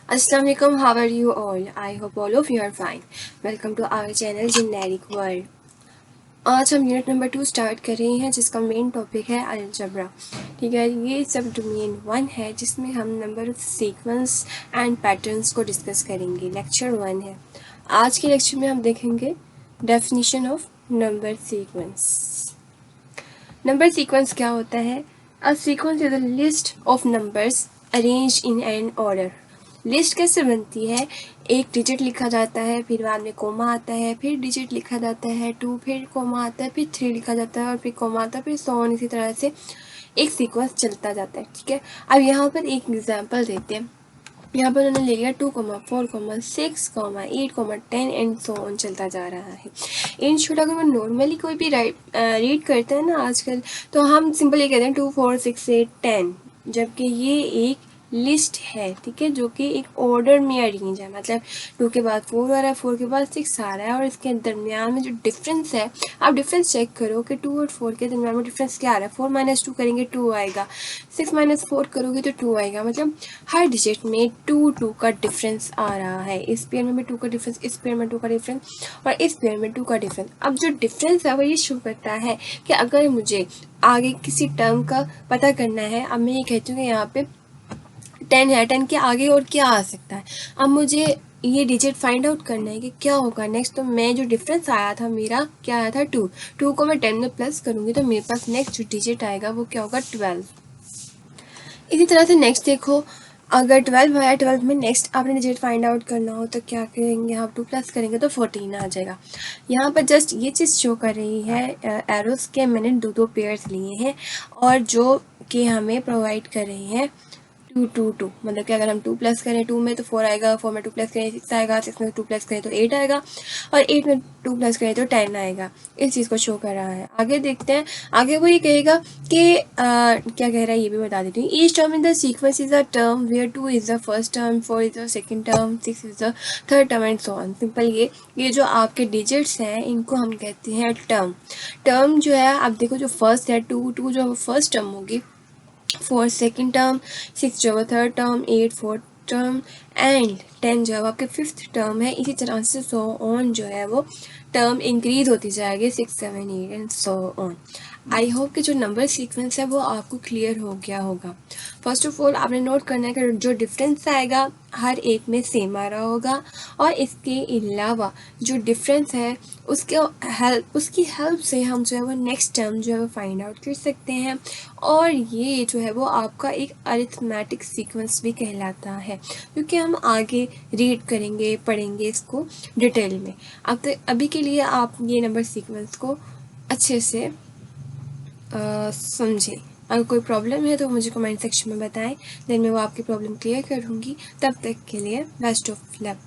Assalamu alaikum, how are you all? I hope all of you are fine. Welcome to our channel Generic World. आज हम unit number 2 start कर रहे हैं जिसका main topic है algebra. ठीक है, ये सब डोमेन 1 है जिसमें हम number of sequence and patterns को डिस्कस करेंगे। लेक्चर 1 है। आज के लेक्चर में हम देखेंगे definition of number sequence. Number sequence क्या होता है? A sequence is a list of numbers arrange in an order. List कैसे बनती है? एक डिजिट लिखा जाता है, फिर बाद में कोमा आता है, फिर डिजिट लिखा जाता है 2, फिर कोमा आता है, फिर 3 लिखा जाता है और फिर कोमा आता है, फिर सो ऑन। इसी तरह से एक सीक्वेंस चलता जाता है। ठीक है, अब यहाँ पर एक एग्जांपल देते हैं। यहाँ पर उन्होंने ले लिया 2, 4, 6, 8, 10 एंड सो ऑन चलता जा रहा है। इन शॉर्ट अगर हम नॉर्मली कोई भी रीड करते हैं ना आजकल, तो हम सिंपल ये कहते हैं 2, 4, 6, 8, 10, जबकि ये एक लिस्ट है। ठीक है, जो कि एक ऑर्डर में अरेंज है। मतलब 2 के बाद 4 आ रहा है, 4 के बाद 6 आ रहा है और इसके दरमियान में जो डिफरेंस है, आप डिफरेंस चेक करो कि 2 और 4 के दरमियान में डिफरेंस क्या आ रहा है। 4 - 2 करेंगे 2 आएगा, 6 - 4 करोगे तो 2 आएगा। मतलब हर डिजिट में 2 का डिफरेंस आ रहा है। इस पेयर में भी 2 का डिफरेंस, इस पेयर में 2 का डिफरेंस और इस पेयर में 2 का डिफरेंस। अब जो डिफरेंस है वो ये शो करता है कि अगर मुझे आगे किसी टर्म का पता करना है, अब मैं ये कहती हूँ कि यहाँ पे 10 है, 10 के आगे और क्या आ सकता है। अब मुझे ये डिजिट फाइंड आउट करना है कि क्या होगा नेक्स्ट। तो मैं जो डिफरेंस आया था मेरा क्या आया था 2 को मैं 10 में प्लस करूँगी तो मेरे पास नेक्स्ट जो डिजिट आएगा वो क्या होगा 12। इसी तरह से नेक्स्ट देखो, अगर 12 आया, 12 में नेक्स्ट आपने डिजिट फाइंड आउट करना हो तो क्या करेंगे आप? 2 प्लस करेंगे तो 14 आ जाएगा। यहाँ पर जस्ट ये चीज़ शो कर रही है एरोस के मैंने 2 पेयर्स लिए हैं और जो कि हमें प्रोवाइड कर रही हैं 2, 2, 2। मतलब कि अगर हम 2 प्लस करें 2 में तो 4 आएगा, 4 में 2 प्लस करें 6 आएगा, 6 में 2 प्लस करें तो 8 आएगा और 8 में 2 प्लस करें तो 10 आएगा। इस चीज़ को शो कर रहा है। आगे देखते हैं, आगे वो ये कहेगा कि क्या कह रहा है ये भी बता देती हूँ। Each term in the sequence is a term where 2 is the first term, 4 is the second term, 6 is the third term and so on. Simple ये जो आपके डिजिट्स हैं इनको हम कहते हैं टर्म। टर्म जो है, आप देखो जो फर्स्ट है 2 जो फर्स्ट टर्म होगी, 4 सेकेंड टर्म, 6 जो है third term, 8 fourth term and 10 जो है आपके फिफ्थ टर्म है। इसी तरह से सो ऑन जो है वो टर्म इंक्रीज होती जाएगी 6, 7, 8 and so on. I hope कि जो नंबर सीक्वेंस है वो आपको क्लियर हो गया होगा। फर्स्ट ऑफ ऑल आपने नोट करना है कि जो डिफरेंस आएगा हर एक में सेम आ रहा होगा और इसके अलावा जो डिफरेंस है उसकी हेल्प से हम जो है वो नेक्स्ट टर्म जो है वो फाइंड आउट कर सकते हैं। और ये जो है वो आपका एक अरिथमेटिक सीक्वेंस भी कहलाता है, क्योंकि हम आगे रीड करेंगे पढ़ेंगे इसको डिटेल में। अब तो अभी के लिए आप ये नंबर सीक्वेंस को अच्छे से समझें। अगर कोई प्रॉब्लम है तो मुझे कमेंट सेक्शन में बताएं, देन मैं वो आपकी प्रॉब्लम क्लियर करूँगी। तब तक के लिए बेस्ट ऑफ लक।